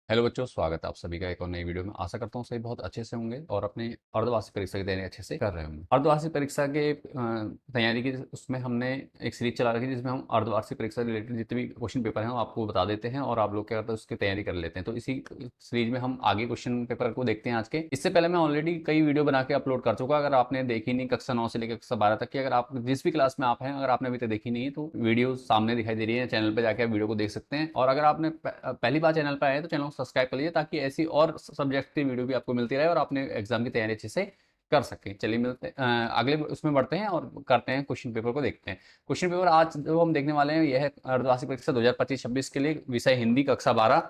Hello बच्चों, स्वागत है आप सभी का एक और नई वीडियो में। आशा करता हूँ सभी बहुत अच्छे से होंगे और अपने अर्धवार्षिक परीक्षा की तैयारी अच्छे से कर रहे होंगे। अर्धवार्षिक परीक्षा के तैयारी की उसमें हमने एक सीरीज चला रखी है जिसमें हम अर्धवार्षिक परीक्षा से रिलेटेड जितने भी क्वेश्चन पेपर हैं वो आपको बता देते हैं और आप लोग क्या करते हैं उसकी तैयारी कर लेते हैं। तो इसी सीरीज में हम आगे क्वेश्चन पेपर को देखते हैं आज के। इससे पहले मैं ऑलरेडी कई वीडियो बना के अपलोड कर चुका। अगर आपने देखी नहीं कक्षा 9 से लेकर कक्षा 12 तक की, अगर आप जिस भी क्लास में आप हैं, अगर आपने अभी तक देखी नहीं है तो वीडियो सामने दिखाई दे रही है, चैनल पर जाकर आप वीडियो को देख सकते हैं। और अगर आपने पहली बार चैनल पर आए तो चैनल को सब्सक्राइब कर लीजिए ताकि ऐसी और सब्जेक्ट की वीडियो भी आपको मिलती रहे और आपने एग्जाम की तैयारी अच्छे से कर सकें। चलिए मिलते अगले उसमें बढ़ते हैं और करते हैं क्वेश्चन पेपर को देखते हैं। क्वेश्चन पेपर आज जो हम देखने वाले हैं यह है अर्धवार्षिक परीक्षा 2025-26 के लिए, विषय हिंदी कक्षा 12।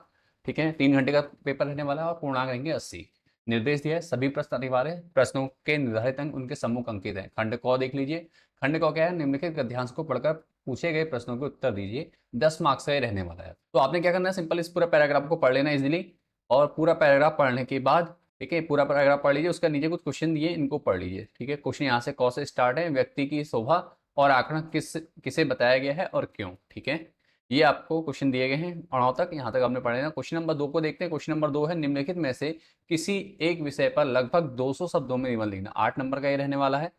ठीक है, 3 घंटे का पेपर रहने वाला है और पूर्णांक रहेंगे 80। निर्देश दिया है सभी प्रश्न अनिवार्य है, प्रश्नों के निर्धारित अंक उनके सम्मुख अंकित है। खंड क देख लीजिए। खंड क क्या है, निम्नलिखित गद्यांश को पढ़कर पूछे गए प्रश्नों के उत्तर दीजिए। 10 मार्क्स का ये रहने वाला है। तो आपने क्या करना है, सिंपल इस पूरा पैराग्राफ को पढ़ लेना इजीली। और पूरा पैराग्राफ पढ़ने के बाद, ठीक है, पूरा पैराग्राफ पढ़ लीजिए। उसका नीचे कुछ क्वेश्चन दिए, इनको पढ़ लीजिए। ठीक है, क्वेश्चन यहाँ से क से स्टार्ट है। व्यक्ति की शोभा और आकड़न किसे बताया गया है और क्यों। ठीक है, ये आपको क्वेश्चन दिए गए हैं 9 तक, यहाँ तक आपने पढ़े ना। क्वेश्चन नंबर 2 को देखते हैं। क्वेश्चन नंबर 2 है, निम्नलिखित में से किसी एक विषय पर लगभग 200 शब्दों में निबंध लिखना। 8 नंबर का ये रहने वाला है।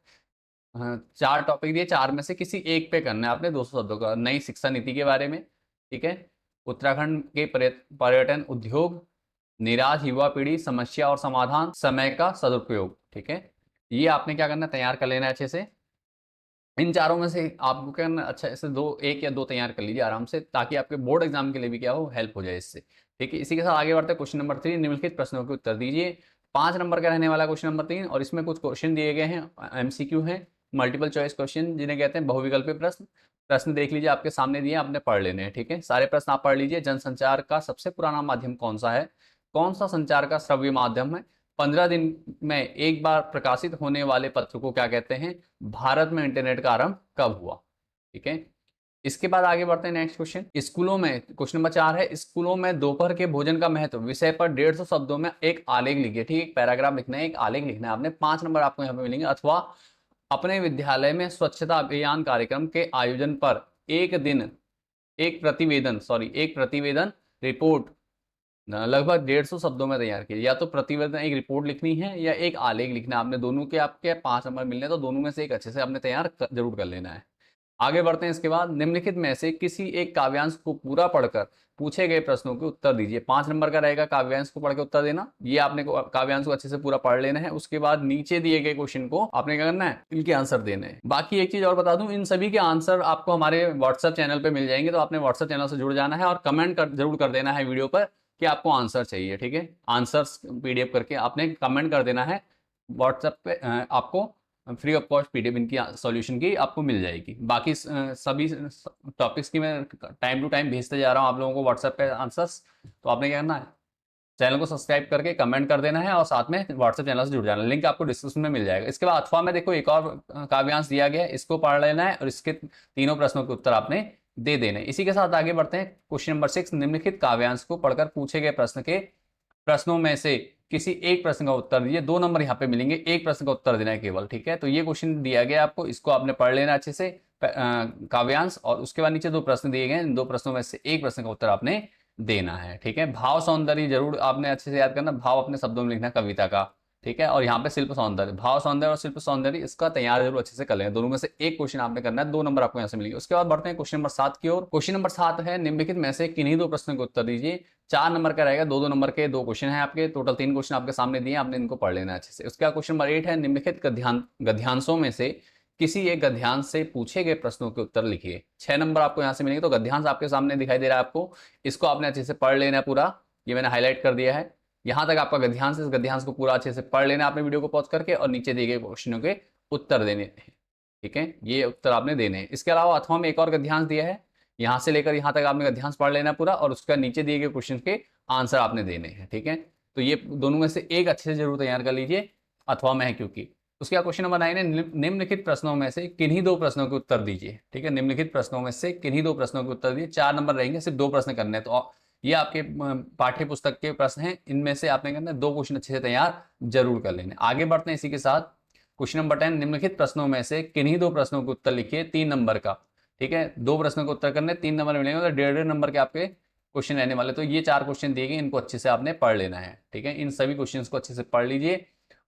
4 टॉपिक दिए, 4 में से किसी एक पे करना है आपने 200 शब्दों का। नई शिक्षा नीति के बारे में, ठीक है, उत्तराखंड के पर्यटन उद्योग, निराश युवा पीढ़ी, समस्या और समाधान, समय का सदुपयोग। ठीक है, ये आपने क्या करना है, तैयार कर लेना है अच्छे से। इन चारों में से आपको क्या करना है, अच्छा ऐसे एक या दो तैयार कर लीजिए आराम से, ताकि आपके बोर्ड एग्जाम के लिए भी क्या हो, हेल्प हो जाए इससे। ठीक है, इसी के साथ आगे बढ़ते हैं। क्वेश्चन नंबर 3, निम्नलिखित प्रश्नों के उत्तर दीजिए। 5 नंबर का रहने वाला क्वेश्चन नंबर 3, और इसमें कुछ क्वेश्चन दिए गए हैं, एमसीक्यू हैं, मल्टीपल चॉइस क्वेश्चन जिन्हें कहते हैं बहुविकल्पीय प्रश्न। प्रश्न देख लीजिए, आपके सामने दिए, आपने पढ़ लेने हैं। ठीक है, सारे प्रश्न आप पढ़ लीजिए। जनसंचार का सबसे पुराना माध्यम कौन सा है? कौन सा संचार का श्रव्य माध्यम है? 15 दिन में एक बार प्रकाशित होने वाले पत्र को क्या कहते हैं? भारत में इंटरनेट का आरंभ कब हुआ? ठीक है, इसके बाद आगे बढ़ते हैं नेक्स्ट क्वेश्चन। स्कूलों में, क्वेश्चन नंबर 4 है, स्कूलों में दोपहर के भोजन का महत्व विषय पर 150 शब्दों में एक आलेख लिखिए। ठीक है, एक पैराग्राफ लिखना है, एक आलेख लिखना है आपने। 5 नंबर आपको यहाँ पे मिलेंगे। अथवा अपने विद्यालय में स्वच्छता अभियान कार्यक्रम के आयोजन पर एक दिन एक प्रतिवेदन रिपोर्ट लगभग 150 शब्दों में तैयार कीजिए। या तो प्रतिवेदन एक रिपोर्ट लिखनी है या एक आलेख लिखना है आपने। दोनों के आपके 5 नंबर मिलने हैं, तो दोनों में से एक अच्छे से आपने तैयार जरूर कर लेना है। आगे बढ़ते हैं। इसके बाद निम्नलिखित में से किसी एक काव्यांश को पूरा पढ़कर पूछे गए प्रश्नों के उत्तर दीजिए। 5 नंबर का रहेगा काव्यांश को पढ़ के उत्तर देना। ये आपने काव्यांश को अच्छे से पूरा पढ़ लेना है। उसके बाद नीचे दिए गए क्वेश्चन को आपने क्या करना है, इनके आंसर देने हैं। बाकी एक चीज और बता दूं, इन सभी के आंसर आपको हमारे व्हाट्सएप चैनल पर मिल जाएंगे, तो आपने व्हाट्सएप चैनल से जुड़ जाना है और कमेंट जरूर कर देना है वीडियो पर कि आपको आंसर चाहिए। ठीक है, आंसर्स पीडीएफ करके आपने कमेंट कर देना है व्हाट्सएप पे। आपको फ्री ऑफ कॉस्ट पीडीएफ इनकी सॉल्यूशन की आपको मिल जाएगी। बाकी सभी टॉपिक्स की मैं टाइम टू टाइम भेजते जा रहा हूँ आप लोगों को व्हाट्सएप पे आंसर्स। तो आपने क्या करना है, चैनल को सब्सक्राइब करके कमेंट कर देना है और साथ में व्हाट्सएप चैनल से जुड़ जाना। लिंक आपको डिस्क्रिप्शन में मिल जाएगा। इसके बाद अथवा में देखो एक और काव्यांश दिया गया है, इसको पढ़ लेना है और इसके तीनों प्रश्नों के उत्तर आपने दे देने। इसी के साथ आगे बढ़ते हैं। क्वेश्चन नंबर 6, निम्नलिखित काव्यांश को पढ़कर पूछे गए प्रश्नों में से किसी एक प्रश्न का उत्तर दीजिए। 2 नंबर यहाँ पे मिलेंगे, एक प्रश्न का उत्तर देना है केवल। ठीक है, तो ये क्वेश्चन दिया गया आपको, इसको आपने पढ़ लेना अच्छे से काव्यांश। और उसके बाद नीचे 2 प्रश्न दिए गए, इन 2 प्रश्नों में से एक प्रश्न का उत्तर आपने देना है। ठीक है, भाव सौंदर्य जरूर आपने अच्छे से याद करना, भाव अपने शब्दों में लिखना कविता का। ठीक है, और यहाँ पे शिल्प सौंदर्य, भाव सौंदर्य और शिल्प सौंदर्य, इसका तैयार जरूर अच्छे से कर लेंगे। दोनों में से एक क्वेश्चन आपने करना है, 2 नंबर आपको यहाँ से मिलेंगे। उसके बाद बढ़ते हैं क्वेश्चन नंबर 7 की ओर। क्वेश्चन नंबर 7 है, निम्नलिखित में से किन्हीं 2 प्रश्नों के उत्तर दीजिए। 4 नंबर का रहेगा, 2-2 नंबर के 2 क्वेश्चन है आपके। टोटल 3 क्वेश्चन आपके सामने दिए, आपने इनको पढ़ लेना अच्छे से। उसके बाद क्वेश्चन नंबर 8 है, निम्नलिखित गद्यांशों में से किसी एक गद्यांश से पूछे गए प्रश्नों के उत्तर लिखिए। 6 नंबर आपको यहाँ से मिलेंगे। तो गद्यांश आपके सामने दिखाई दे रहा है आपको, इसको आपने अच्छे से पढ़ लेना है पूरा। ये मैंने हाईलाइट कर दिया है, यहां तक आपका गद्यांश। इस गद्यांश को पूरा अच्छे से पढ़ लेना आपने वीडियो को पॉज करके, और नीचे दिए गए क्वेश्चनों के उत्तर देने हैं। ठीक है, ये उत्तर आपने देने हैं। इसके अलावा अथवा में एक और गद्यांश दिया है, यहां से लेकर यहां तक आपने गद्यांश पढ़ लेना पूरा, और उसका नीचे दिए गए क्वेश्चन के आंसर आपने देने हैं। ठीक है, तो ये दोनों में से एक अच्छे से जरूर तैयार कर लीजिए, अथवा में है क्योंकि। उसके बाद क्वेश्चन नंबर 9 है, निम्नलिखित प्रश्नों में से किन्हीं 2 प्रश्नों के उत्तर दीजिए। ठीक है, निम्नलिखित प्रश्नों में से किन्हीं 2 प्रश्नों के उत्तर दीजिए। 4 नंबर रहेंगे, सिर्फ 2 प्रश्न करने हैं। तो ये आपके पाठ्य पुस्तक के प्रश्न हैं, इनमें से आपने करना 2 क्वेश्चन अच्छे से तैयार जरूर कर लेने। आगे बढ़ते हैं इसी के साथ। क्वेश्चन नंबर 10, निम्नलिखित प्रश्नों में से किन्हीं 2 प्रश्नों के उत्तर लिखिए, 3 नंबर का। ठीक है, 2 प्रश्नों के उत्तर करने, 3 नंबर मिलेंगे, तो 1.5 नंबर के आपके क्वेश्चन रहने वाले। तो ये 4 क्वेश्चन दिए गए, इनको अच्छे से आपने पढ़ लेना है, ठीक है। इन सभी क्वेश्चंस को अच्छे से पढ़ लीजिए।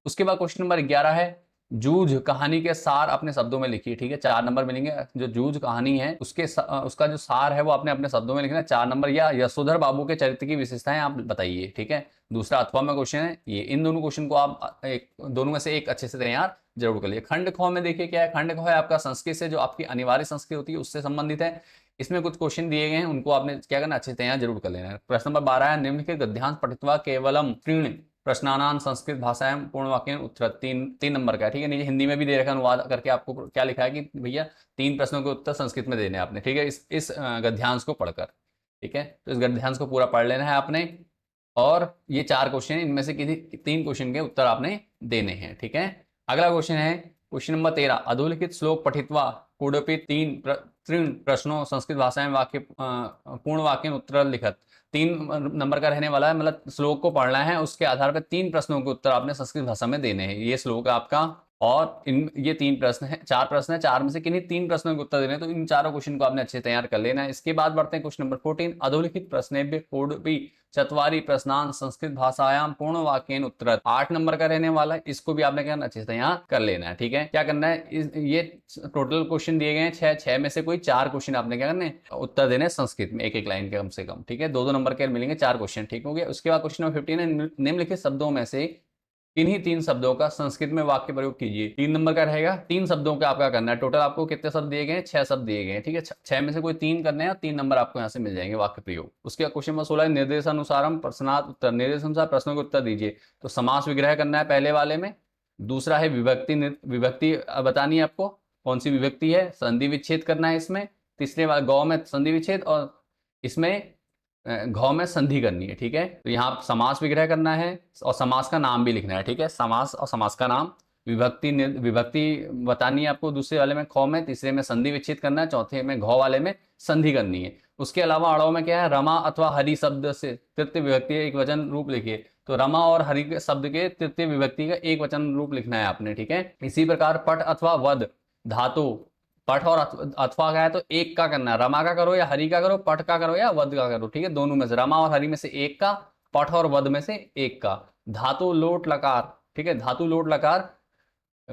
उसके बाद क्वेश्चन नंबर 11 है, जूझ कहानी के सार अपने शब्दों में लिखिए, ठीक है। 4 नंबर मिलेंगे। जो जूझ कहानी है उसका जो सार है वो आपने अपने शब्दों में लिखना है। 4 नंबर। या यशोधर बाबू के चरित्र की विशेषताएं आप बताइए, ठीक है। दूसरा अथवा में क्वेश्चन है ये। इन दोनों क्वेश्चन को आप दोनों में से एक अच्छे से तैयार जरूर कर लिए। खंड ख में देखिए क्या है। खंड ख है आपका संस्कृत से, जो आपकी अनिवार्य संस्कृत होती है उससे संबंधित है। इसमें कुछ क्वेश्चन दिए गए हैं, उनको आपने क्या करना, अच्छे से तैयार जरूर कर लेना है। प्रश्न नंबर 12 है, निम्नलिखित गद्यांश पठित्वा केवलम त्रीण प्रश्नानां संस्कृत भाषाएं पूर्ण वाक्य उत्तर। 3 नंबर का है, ठीक है। नीचे हिंदी में भी दे रखा, अनुवाद करके आपको क्या लिखा है कि भैया 3 प्रश्नों के उत्तर संस्कृत में देने आपने, ठीक है, इस गद्यांश को पढ़कर, ठीक है। तो इस गद्यांश को पूरा पढ़ लेना है आपने। और ये 4 क्वेश्चन, इनमें से किसी 3 क्वेश्चन के उत्तर आपने देने हैं, ठीक है। अगला क्वेश्चन है क्वेश्चन नंबर 13, अधोलिखित श्लोक पठित्वा कूडपि तीन प्रश्नों संस्कृत भाषा में वाक्य पूर्ण वाक्य उत्तर लिखत। 3 नंबर का रहने वाला है, मतलब श्लोक को पढ़ना है, उसके आधार पर 3 प्रश्नों के उत्तर आपने संस्कृत भाषा में देने हैं। ये श्लोक है आपका, और ये 3 प्रश्न है, 4 प्रश्न है, 4 में से किन्हीं 3 प्रश्नों के उत्तर देने हैं। तो इन चारों क्वेश्चन को आपने अच्छे से तैयार कर लेना है। इसके बाद बढ़ते हैं क्वेश्चन नंबर 14, अधोलिखित प्रश्नेभ्य कोडपि चत्वारि प्रश्नान संस्कृत भाषायाम पूर्ण वाक्येन उत्तर। 8 नंबर का रहने वाला है, इसको भी आपने क्या अच्छे से तैयार कर लेना है, ठीक है। क्या करना है, ये टोटल क्वेश्चन दिए गए हैं 6 में से कोई 4 क्वेश्चन आपने क्या करने उत्तर देने संस्कृत में, एक लाइन के कम से कम, ठीक है। 2 नंबर के मिलेंगे 4 क्वेश्चन, ठीक हो गया। उसके बाद क्वेश्चन नंबर 15 है, निम्नलिखित शब्दों में से किन्हीं 3 शब्दों का संस्कृत में वाक्य प्रयोग कीजिए। 3 नंबर का रहेगा। 3 शब्दों का आपका करना है। टोटल आपको कितने शब्द दिए गए हैं, 6 शब्द दिए गए हैं, ठीक है। 6 में से कोई 3 करने हैं और 3 नंबर आपको यहाँ से मिल जाएंगे वाक्य प्रयोग। उसके बाद क्वेश्चन नंबर 16 है, निर्देशानुसारम प्रश्नार्थ उत्तर। निर्देशानुसार प्रश्नों के उत्तर दीजिए। तो समास विग्रह करना है पहले वाले में। दूसरा है विभक्ति बतानी है आपको, कौन सी विभक्ति है, संधि विच्छेद करना है इसमें। तीसरे वाले गौ में संधि विच्छेद, और इसमें घ में संधि करनी है, ठीक है। तो यहाँ समास विग्रह करना है और समास का नाम भी लिखना है, ठीक है। समास और समास का नाम, विभक्ति बतानी है आपको दूसरे वाले में ख में, तीसरे में संधि विच्छेद करना है, चौथे में घ वाले में संधि करनी है। उसके अलावा अड़व में क्या है, रमा अथवा हरि शब्द से तृतीय विभक्ति एक वचन रूप लिखिए। तो रमा और हरि के शब्द के तृतीय विभक्ति का एक वचन रूप लिखना है आपने, ठीक है। इसी प्रकार पट अथवा वध धातु, पठ और अथवा का है तो एक का करना है। रमा का करो या हरि का करो, पठ का करो या वध का करो, ठीक है। दोनों में से, रमा और हरि में से एक का, पठ और वध में से एक का। धातु लोट लकार, ठीक है। धातु लोट लकार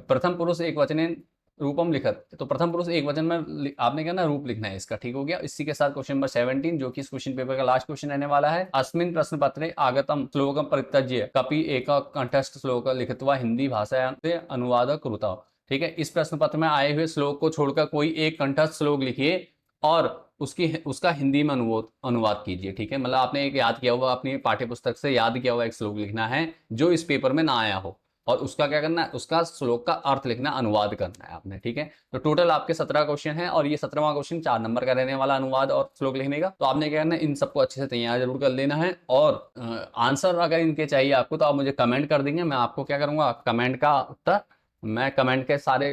प्रथम पुरुष एक वचन रूपम लिखत। तो प्रथम पुरुष एक वचन में आपने क्या ना रूप लिखना है इसका, ठीक हो गया। इसी के साथ क्वेश्चन नंबर 17, जो कि इस क्वेश्चन पेपर का लास्ट क्वेश्चन रहने वाला है, अस्मिन प्रश्न पत्रे आगतम श्लोकम परित्यज्य कपि एक कंठस्थ श्लोक लिखित्वा हिंदी भाषा से अनुवाद कुरुता। ठीक है। इस प्रश्न पत्र में आए हुए श्लोक को छोड़कर कोई एक कंठस्थ श्लोक लिखिए और उसका हिंदी में अनुवाद कीजिए, ठीक है। मतलब आपने एक याद किया हुआ, अपनी पाठ्य पुस्तक से याद किया हुआ एक श्लोक लिखना है जो इस पेपर में ना आया हो, और उसका क्या करना है, उसका श्लोक का अर्थ लिखना, अनुवाद करना है आपने, ठीक है। तो टोटल आपके 17 क्वेश्चन है, और ये 17वां क्वेश्चन 4 नंबर का रहने वाला अनुवाद और श्लोक लिखने का। तो आपने क्या करना है, इन सबको अच्छे से तैयार जरूर कर लेना है। और आंसर अगर इनके चाहिए आपको तो आप मुझे कमेंट कर देंगे, मैं आपको क्या करूंगा, कमेंट का उत्तर मैं कमेंट के सारे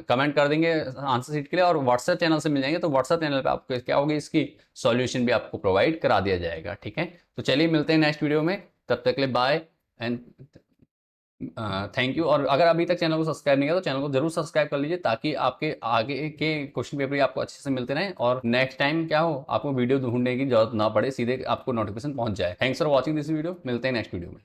कमेंट कर देंगे आंसर शीट के लिए, और व्हाट्सएप चैनल से मिल जाएंगे। तो व्हाट्सएप चैनल पे आपको क्या होगी, इसकी सॉल्यूशन भी आपको प्रोवाइड करा दिया जाएगा, ठीक है। तो चलिए मिलते हैं नेक्स्ट वीडियो में, तब तक के लिए बाय एंड थैंक यू। और अगर अभी तक चैनल को सब्सक्राइब नहीं किया तो चैनल को जरूर सब्सक्राइब कर लीजिए, ताकि आपके आगे के क्वेश्चन पेपर आपको अच्छे से मिलते रहें, और नेक्स्ट टाइम क्या हो, आपको वीडियो ढूंढने की जरूरत ना पड़े, सीधे आपको नोटिफिकेशन पहुंच जाए। Thanks for watching this video, मिलते हैं नेक्स्ट वीडियो में।